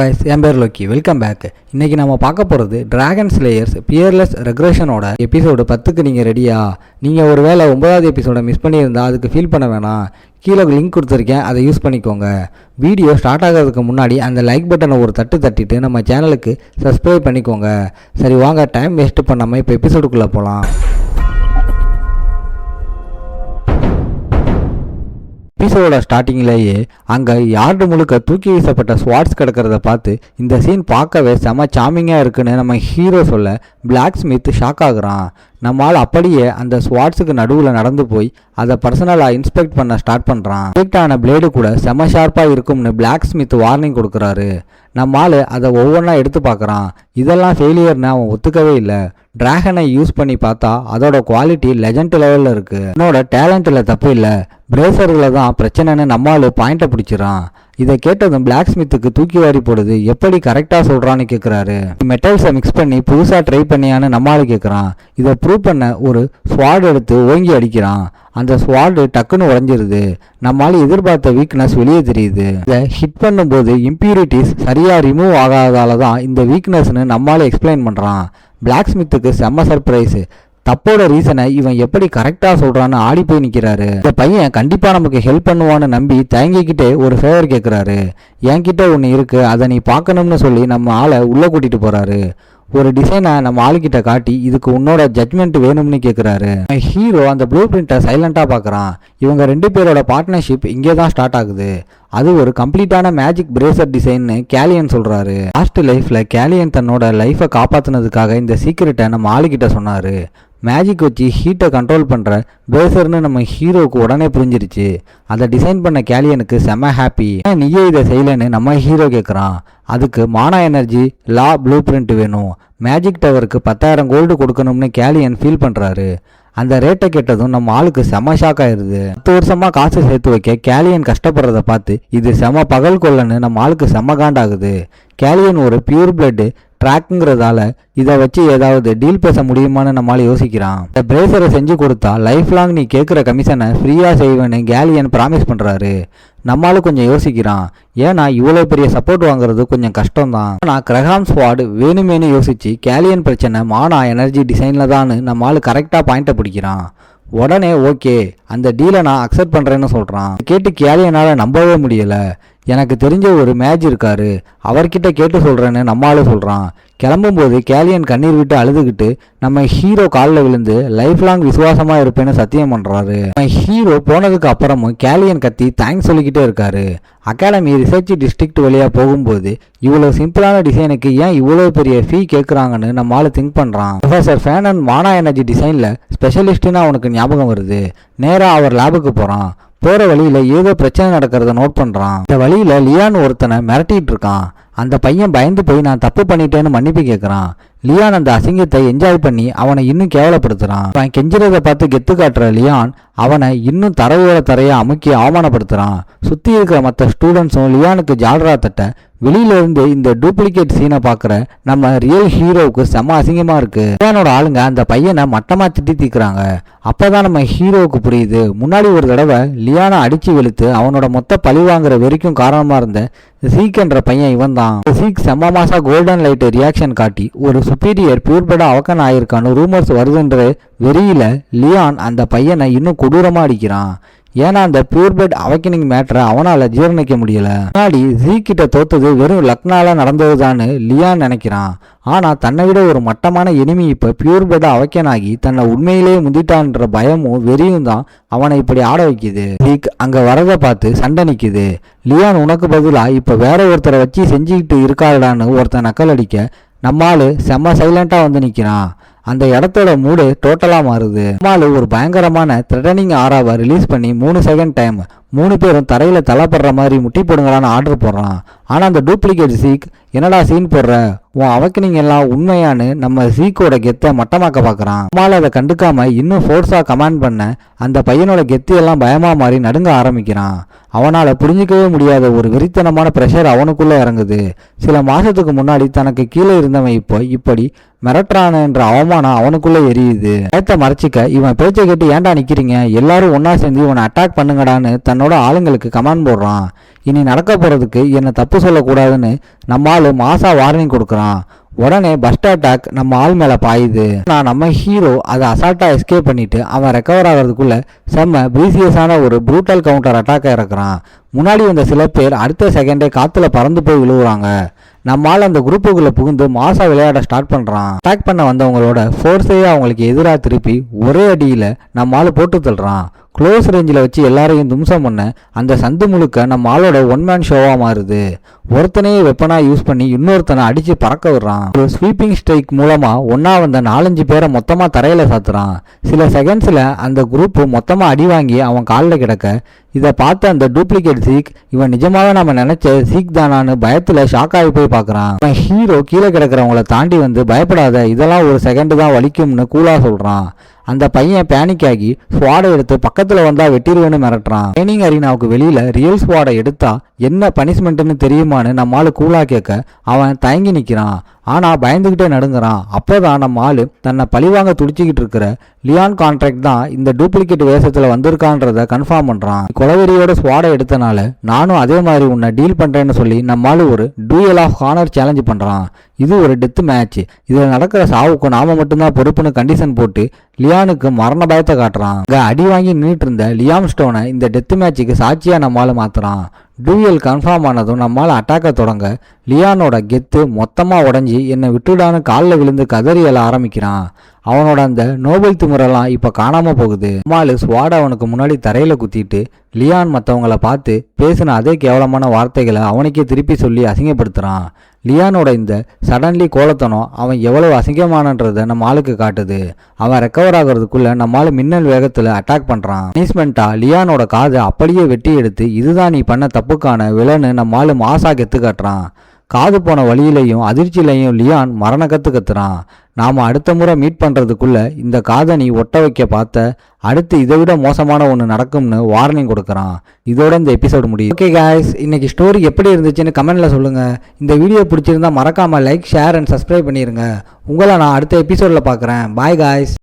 guys, என் பேர் Loki. Welcome back. இன்னைக்கு நம்ம பார்க்க போகிறது டிராகன் ஸ்லேயர்ஸ் பியர்லெஸ் ரெக்ரெஷனோட எபிசோடு 10க்கு நீங்கள் ரெடியா? நீங்கள் ஒரு வேளை 9வது எபிசோடை மிஸ் பண்ணியிருந்தால் அதுக்கு ஃபீல் பண்ண வேணாம். கீழே லிங்க் கொடுத்துருக்கேன், அதை யூஸ் பண்ணிக்கோங்க. வீடியோ ஸ்டார்ட் ஆகிறதுக்கு முன்னாடி அந்த லைக் பட்டனை ஒரு தட்டிட்டு நம்ம சேனலுக்கு சப்ஸ்கிரைப் பண்ணிக்கோங்க. சரி வாங்க, டைம் வேஸ்ட் பண்ணாமல் இப்போ எபிசோடுக்குள்ளே போகலாம். எபிசோட ஸ்டார்டிங்லேயே அங்கே யார்டு முழுக்க தூக்கி வீசப்பட்ட ஸ்வாட்ஸ் கிடக்கிறத பார்த்து இந்த சீன் பார்க்கவே செம சாமிங்காக இருக்குன்னு நம்ம ஹீரோ சொல்ல பிளாக் ஸ்மித் ஷாக் ஆகுறான். நம்மால் அப்படியே அந்த ஸ்வாட்ஸுக்கு நடுவில் நடந்து போய் அதை பர்சனலாக இன்ஸ்பெக்ட் பண்ண ஸ்டார்ட் பண்ணுறான். இன்ஸ்பெக்ட் ஆன பிளேடு கூட செம ஷார்ப்பாக இருக்கும்னு பிளாக் ஸ்மித் வார்னிங் கொடுக்குறாரு. நம்மால் அதை ஒவ்வொன்றா எடுத்து பார்க்குறான். இதெல்லாம் ஃபெயிலியர்னு அவன் ஒத்துக்கவே இல்லை. டிராகனை யூஸ் பண்ணி பார்த்தா அதோட குவாலிட்டி லெஜண்ட் லெவலில் இருக்குது. என்னோட டேலண்ட்டில் தப்பு இல்லை, பிரேசரில் தான் பிரச்சனைன்னு நம்மால் பாயிண்ட்டை பிடிச்சிடறான். இதை கேட்டதும் பிளாக் ஸ்மித்துக்கு தூக்கி வாரி போடுது. எப்படி கரெக்டாக சொல்கிறான்னு கேட்குறாரு. மெட்டல்ஸை மிக்ஸ் பண்ணி புதுசாக ட்ரை பண்ணியான்னு நம்மால் கேட்குறான். இதை ப்ரூவ் பண்ண ஒரு ஸ்வாட் எடுத்து ஓங்கி அடிக்கிறான். அந்த ஸ்வாடு டக்குன்னு உடஞ்சிருது. நம்மால் எதிர்பார்த்த வீக்னஸ் வெளியே தெரியுது. இதை ஹிட் பண்ணும்போது இம்பியூரிட்டிஸ் சரியாக ரிமூவ் ஆகாதால தான் இந்த வீக்னஸ்னு நம்மால் எக்ஸ்பிளைன் பண்ணுறான். பிளாக் ஸ்மித்துக்கு செம்ம சர்ப்ரைஸ். தப்போட ரீசனை இவன் எப்படி கரெக்டாக சொல்கிறான்னு ஆடி போய் நிற்கிறாரு. இந்த பையன் கண்டிப்பாக நமக்கு ஹெல்ப் பண்ணுவான்னு நம்பி தயங்கிக்கிட்டே ஒரு ஃபேவர் கேட்குறாரு. என்கிட்ட ஒன்று இருக்குது, அதை நீ பார்க்கணும்னு சொல்லி நம்ம ஆளை உள்ளே கூட்டிகிட்டு போகிறாரு. ஒரு டிசைனை நம்ம ஆளுக்கிட்ட காட்டி இதுக்கு உன்னோட ஜட்மெண்ட் வேணும்னு கேட்குறாரு. ஹீரோ அந்த ப்ளூ பிரிண்ட்டை சைலண்டாக பார்க்குறான். இவங்க ரெண்டு பேரோட பார்ட்னர்ஷிப் இங்கே தான் ஸ்டார்ட் ஆகுது. அது ஒரு கம்ப்ளீட்டான மேஜிக் பிரேசர் டிசைன்னு கேலியன் சொல்கிறாரு. லாஸ்ட் லைஃப்பில் கேலியன் தன்னோட லைஃப்பை காப்பாற்றினதுக்காக இந்த சீக்கிரட்டை நம்ம ஆளுக்கிட்ட சொன்னார். மேஜிக் வச்சு ஹீட்டை கண்ட்ரோல் பண்ணுற பிரேசர்னு நம்ம ஹீரோவுக்கு உடனே புரிஞ்சிருச்சு. அதை டிசைன் பண்ண கேலியனுக்கு செம்ம ஹாப்பி. நீயே இதை செய்யலன்னு நம்ம ஹீரோ கேட்குறான். அதுக்கு மானா எனர்ஜி லா ப்ளூ பிரிண்ட் வேணும். மேஜிக் டவருக்கு 10,000 கோல்டு கொடுக்கணும்னு கேலியன் ஃபீல் பண்ணுறாரு. அந்த ரேட்டை கேட்டதும் நம்ம ஆளுக்கு செம ஷாக் ஆயிடுது. 10 வருஷமா காசு சேர்த்து வைக்க கேலியன் கஷ்டப்படுறத பார்த்து இது செம பகல் கொள்ளன்னு நம்ம ஆளுக்கு செம காண்டாகுது. கேலியன் ஒரு பியூர் பிளட் ட்ராக்குங்கிறதால இதை வச்சு ஏதாவது டீல் பேச முடியுமான்னு நம்மளால யோசிக்கிறான். இந்த பிரேசரை செஞ்சு கொடுத்தா லைஃப் லாங் நீ கேட்குற கமிஷனை ஃப்ரீயாக செய்வேன்னு கேலியன் ப்ராமிஸ் பண்ணுறாரு. நம்மளால கொஞ்சம் யோசிக்கிறான். ஏன்னா இவ்வளோ பெரிய சப்போர்ட் வாங்குறது கொஞ்சம் கஷ்டம்தான். ஆனால் கிரகாம் ஸ்வாட் வேணுமேனு யோசிச்சு கேலியன் பிரச்சனை மானா எனர்ஜி டிசைனில் தான் நம்மளால கரெக்டாக பாயிண்ட்டை பிடிக்கிறான். உடனே ஓகே, அந்த டீலை நான் அக்செப்ட் பண்ணுறேன்னு சொல்கிறான். கேட்டு கேலியனால் நம்பவே முடியலை. எனக்கு தெரிஞ்ச ஒரு மேட்ச் இருக்காரு, அவர்கிட்ட கேட்டு சொல்கிறேன்னு நம்மளால சொல்கிறான். கிளம்பும்போது கேலியன் கண்ணீர் விட்டு அழுதுகிட்டு நம்ம ஹீரோ காலில் விழுந்து லைஃப் லாங் விசுவாசமாக இருப்பேன்னு சத்தியம் பண்ணுறாரு. நம்ம ஹீரோ போனதுக்கு அப்புறமும் கேலியன் கத்தி தேங்க்ஸ் சொல்லிக்கிட்டே இருக்காரு. அகாடமி ரிசர்ச் டிஸ்ட்ரிக்ட் வழியாக போகும்போது இவ்வளோ சிம்பிளான டிசைனுக்கு ஏன் இவ்வளோ பெரிய ஃபீ கேட்குறாங்கன்னு நம்மளால திங்க் பண்ணுறான். ப்ரொஃபஸர் ஃபேனன் மானா எனர்ஜி டிசைனில் ஸ்பெஷலிஸ்ட்டுன்னு அவனுக்கு ஞாபகம் வருது. நேராக அவர் லேபுக்கு போகிறான். போகிற வழியில் ஏதோ பிரச்சனை நடக்கிறத நோட் பண்ணுறான். இந்த வழியில் லியான் ஒருத்தனை மிரட்டிகிட்டு இருக்கான். அந்த பையன் பயந்து போய் நான் தப்பு பண்ணிட்டேன்னு மன்னிப்பு கேட்குறான். லியான் அந்த அசிங்கத்தை என்ஜாய் பண்ணி அவனை இன்னும் கேவலப்படுத்துகிறான். அவன் கெஞ்சிறதை பார்த்து கெத்து காட்டுற லியான் அவனை இன்னும் தரையோட தரையை அமுக்கி அவமானப்படுத்துகிறான். சுற்றி இருக்கிற மற்ற ஸ்டூடெண்ட்ஸும் லியானுக்கு ஜால்ரா தட்ட வெளியிலேருந்து இந்த டூப்ளிகேட் சீனை பார்க்குற நம்ம ரியல் ஹீரோவுக்கு செம்ம அசிங்கமாக இருக்குது. லியானோட ஆளுங்க அந்த பையனை மட்டமாக திட்டி தீக்குறாங்க. அப்போ தான் நம்ம ஹீரோவுக்கு புரியுது, முன்னாடி ஒரு தடவை லியானை அடித்து வெளுத்து அவனோட மொத்த பழி வாங்குற வரைக்கும் காரணமாக இருந்த சீக் என்ற பையன் இவன் தான். சீக் செம்ம மாசா கோல்டன் லைட் ரியாக்ஷன் காட்டி ஒரு சுப்பீரியர் பியூர்படா அவக்கன் ஆயிருக்கான்னு ரூமர்ஸ் வருதுன்ற வெறியில லியான் அந்த பையனை இன்னும் கொடூரமா அடிக்கிறான். ஏன்னா அந்த பியூர்பெட் அவைக்கனிங் மேட்டரை அவனால் ஜீரணிக்க முடியல. முன்னாடி ஜீக்கிட்ட தோத்தது வெறும் லக்னால நடந்ததுதான்னு லியான் நினைக்கிறான். ஆனால் தன்னை விட ஒரு மட்டமான எனிமி இப்போ பியூர்பெட்டை அவைக்கனாகி தன்னை உண்மையிலேயே முந்திட்டான்ற பயமும் வெறியும் தான் அவனை இப்படி ஆட வைக்குது. ஜீக் அங்கே வரதை பார்த்து சண்டை நிற்குது. லியான் உனக்கு பதிலாக இப்போ வேற ஒருத்தரை வச்சு செஞ்சுக்கிட்டு இருக்காடான்னு ஒருத்தன் நக்கல் அடிக்க நம்மால் செம்ம சைலண்டாக வந்து நிற்கிறான். அந்த இடத்தோட மூடு டோட்டலாக மாறுது. நம்மால் ஒரு பயங்கரமான த்ரெட்டனிங் ஆராவை ரிலீஸ் பண்ணி 3 செகண்ட் டைம் 3 பேரும் தரையில் தலைப்படுற மாதிரி முட்டி போடுங்களான்னு ஆர்டர் போடுறான். ஆனால் அந்த டூப்ளிகேட் சீக் என்னடா சீன் போடுற, உன் அவக்கனிங் எல்லாம் உண்மையானு நம்ம சீக்கோட கெத்தை மட்டமாக்க பார்க்குறான். நம்மளால் அதை கண்டுக்காம இன்னும் ஃபோர்ஸாக கமாண்ட் பண்ண அந்த பையனோட கெத்து எல்லாம் பயமாக மாறி நடுங்க ஆரம்பிக்கிறான். அவனால் புரிஞ்சிக்கவே முடியாத ஒரு வெறித்தனமான ப்ரெஷர் அவனுக்குள்ளே இறங்குது. சில மாதத்துக்கு முன்னாடி தனக்கு கீழே இருந்தவன் இப்போ இப்படி மிரட்டுறான என்ற அவமானம் அவனுக்குள்ளே எரியுது. பயத்தை மறைச்சிக்க இவன் பேச்சை கேட்டு ஏன்டா நிற்கிறீங்க, எல்லாரும் ஒன்றா சேர்ந்து இவனை அட்டாக் பண்ணுங்கடான்னு தன்னோட ஆளுங்களுக்கு கமாண்ட் போடுறான். இனி நடக்க போகிறதுக்கு என்னை தப்பு சொல்லக்கூடாதுன்னு நம்ம ஆள் மாசா வார்னிங் கொடுக்குறான். உடனே பஸ்ட் அட்டாக் நம்ம ஆள் மேலே பாயுது. நான் நம்ம ஹீரோ அதை அசால்ட்டாக எஸ்கேப் பண்ணிட்டு அவன் ரெக்கவர் ஆகிறதுக்குள்ள செம்ம ப்ரீசியஸான ஒரு ப்ரூட்டல் கவுண்டர் அட்டாக்கை இறக்குறான். முன்னாடி வந்த சில பேர் அடுத்த செகண்டே காற்றுல பறந்து போய் விழுவுறாங்க. நம்மால் அந்த குரூப்புக்குள்ளே புகுந்து மாசா விளையாட ஸ்டார்ட் பண்ணுறான். அட்டாக் பண்ண வந்தவங்களோட ஃபோர்ஸையே அவங்களுக்கு எதிராக திருப்பி ஒரே அடியில் நம்மால் போட்டு தள்ளுறான். க்ளோஸ் ரேஞ்சில் வச்சு எல்லாரையும் தும்சம் பண்ண அந்த சந்து முழுக்க நம்ம ஆளோட ஒன் மேன் ஷோவாக மாறுது. ஒருத்தனையே வெப்பனாக யூஸ் பண்ணி இன்னொருத்தனை அடித்து பறக்க விடுறான். ஒரு ஸ்வீப்பிங் ஸ்ட்ரைக் மூலமாக ஒன்றா வந்த 4-5 பேரை மொத்தமாக தரையில் சாத்துறான். சில செகண்ட்ஸில் அந்த குரூப்பு மொத்தமாக அடி வாங்கி அவன் காலில் கிடக்க இதை பார்த்து அந்த டூப்ளிகேட் சீக் இவன் நிஜமாக நம்ம நினைச்ச சீக் தானான்னு பயத்தில் ஷாக் ஆகி போய் பார்க்குறான். அவன் ஹீரோ கீழே கிடக்கிறவங்கள தாண்டி வந்து பயப்படாத, இதெல்லாம் ஒரு செகண்டு தான் வலிக்கும்னு கூலாக சொல்கிறான். அந்த பையன் பேனிக் ஆகி ஸ்வாடை எடுத்து பக்கத்தில் வந்தால் வெட்டிடுவேன்னு மிரட்டுறான். ட்ரைனிங் அரீனாவுக்கு வெளியில் ரியல் ஸ்வாடை எடுத்தா என்ன பனிஷ்மெண்ட்டுன்னு தெரியுமான்னு நம்ம ஆளு கூலா கேட்க அவன் தயங்கி நிற்கிறான். ஆனால் பயந்துக்கிட்டே நடுங்குறான். அப்போதான் நம்ம ஆளு தன்னை பழிவாங்க துடிச்சிக்கிட்டு இருக்கிற லியான் கான்ட்ராக்ட் தான் இந்த டூப்ளிகேட் வேஷத்தில் வந்திருக்கான்றத கன்ஃபார்ம் பண்ணுறான். கொலவெறியோட ஸ்வாடை எடுத்தனால நானும் அதே மாதிரி உன்னை டீல் பண்ணுறேன்னு சொல்லி நம்ம ஆளு ஒரு டூயல் ஆஃப் ஹானர் சேலஞ்சு பண்ணுறான். இது ஒரு டெத் மேட்ச். இதில் நடக்கிற சாவுக்கு நாம மட்டும்தான் பொறுப்புன்னு கண்டிஷன் போட்டு லியானுக்கு மரண பயத்தை காட்டுறான். அங்கே அடி வாங்கி நின்றுட்டு இருந்த லியாம் ஸ்டோனை இந்த டெத் மேட்சுக்கு சாட்சியாக நம்மால் மாற்றுறான். டூயல் கன்ஃபார்ம் ஆனதும் நம்மால் அட்டாக்க தொடங்க லியானோட கெத்து மொத்தமாக உடஞ்சி என்னை விட்டுடான்னு காலில் விழுந்து கதறி எழ ஆரம்பிக்கிறான். அவனோட அந்த நோபல் திமுறெல்லாம் இப்போ காணாமல் போகுது. நம்மால் ஸ்வாட் அவனுக்கு முன்னாடி தரையில் குத்திட்டு லியான் மற்றவங்களை பார்த்து பேசின அதே கேவலமான வார்த்தைகளை அவனுக்கே திருப்பி சொல்லி அசிங்கப்படுத்துகிறான். லியானோட இந்த சடன்லி கோலத்தனம் அவன் எவ்வளவு அசிங்கமானன்றதை நம்ம ஆளுக்கு காட்டுது. அவன் ரெக்கவர் ஆகிறதுக்குள்ள நம்மால் மின்னல் வேகத்தில் அட்டாக் பண்ணுறான். பனிஷ்மெண்ட்டா லியானோட காதை அப்படியே வெட்டி எடுத்து இதுதான் நீ பண்ண தப்புக்கான விலன்னு நம்ம ஆளு மாசா கெத்து காட்டுறான். காது போன வழியிலையும் அதிர்ச்சியிலையும் லியான் மரண கத்துறான். நாம் அடுத்த முறை மீட் பண்ணுறதுக்குள்ள இந்த காதை நீ ஒட்ட வைக்க பார்த்த அடுத்து இதை விட மோசமான ஒன்று நடக்கும்னு வார்னிங் கொடுக்குறான். இதோட இந்த எபிசோடு முடியும். ஓகே காய்ஸ், இன்னைக்கு ஸ்டோரி எப்படி இருந்துச்சுன்னு கமெண்ட்ல சொல்லுங்கள். இந்த வீடியோ பிடிச்சிருந்தா மறக்காமல் லைக், ஷேர் அண்ட் சப்ஸ்கிரைப் பண்ணிடுங்க. உங்களை நான் அடுத்த எபிசோடில் பார்க்குறேன். Bye guys.